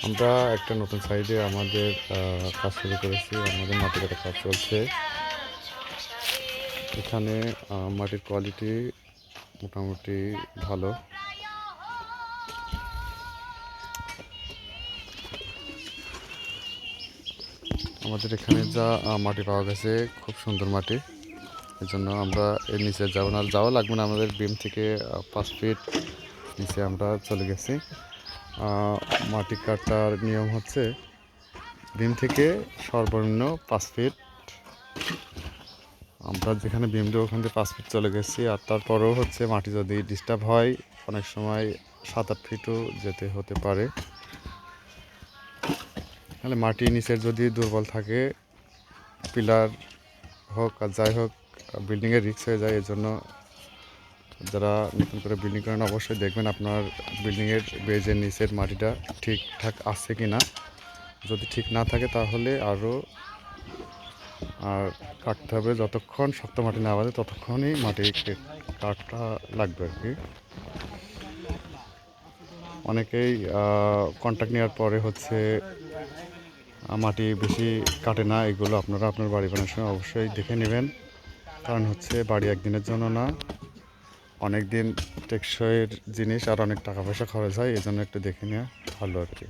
আমরা একটা নতুন সাইডে আমাদের কাজ শুরু করেছি। আমাদের মাটি কাটার কাজ চলছে। এখানে মাটির কোয়ালিটি মোটামুটি ভালো। আমাদের এখানে যা মাটি পাওয়া গেছে খুব সুন্দর মাটি। এই জন্য আমরা এর নিচে যাবো না, যাওয়া লাগবে না। আমাদের বিম থেকে 5 ফিট নিচে আমরা চলে গেছি। মাটি কাটার নিয়ম হচ্ছে বিম থেকে সর্বনিম্ন 5 ফিট। আমরা যেখানে বিম দেবো ওখান থেকে 5 ফিট চলে গেছি। আর তারপরেও হচ্ছে মাটি যদি ডিস্টার্ব হয় অনেক সময় 7-8 ফিটও যেতে হতে পারে। তাহলে মাটি নিচের যদি দুর্বল থাকে, পিলার হোক আর যাই হোক, বিল্ডিংয়ের রিস্ক হয়ে যায়। এজন্য যারা নতুন করে বিল্ডিং করেন অবশ্যই দেখবেন আপনার বিল্ডিংয়ের বেজের নিচের মাটিটা ঠিকঠাক আছে কি না। যদি ঠিক না থাকে তাহলে আরও কাটতে হবে। যতক্ষণ শক্ত মাটি না বাঁধে ততক্ষণই মাটি কাটা লাগবে আর কি। অনেকেই কন্ট্রাক্ট নেওয়ার পরে হচ্ছে মাটি বেশি কাটে না। এগুলো আপনারা আপনার বাড়ি বানানোর সময় অবশ্যই দেখে নেবেন। কারণ হচ্ছে বাড়ি একদিনের জন্য না, অনেক দিন টেকসইয়ের জিনিস আর অনেক টাকা পয়সা খরচ হয়। এই জন্য একটু দেখে নেওয়া ভালো আর কি।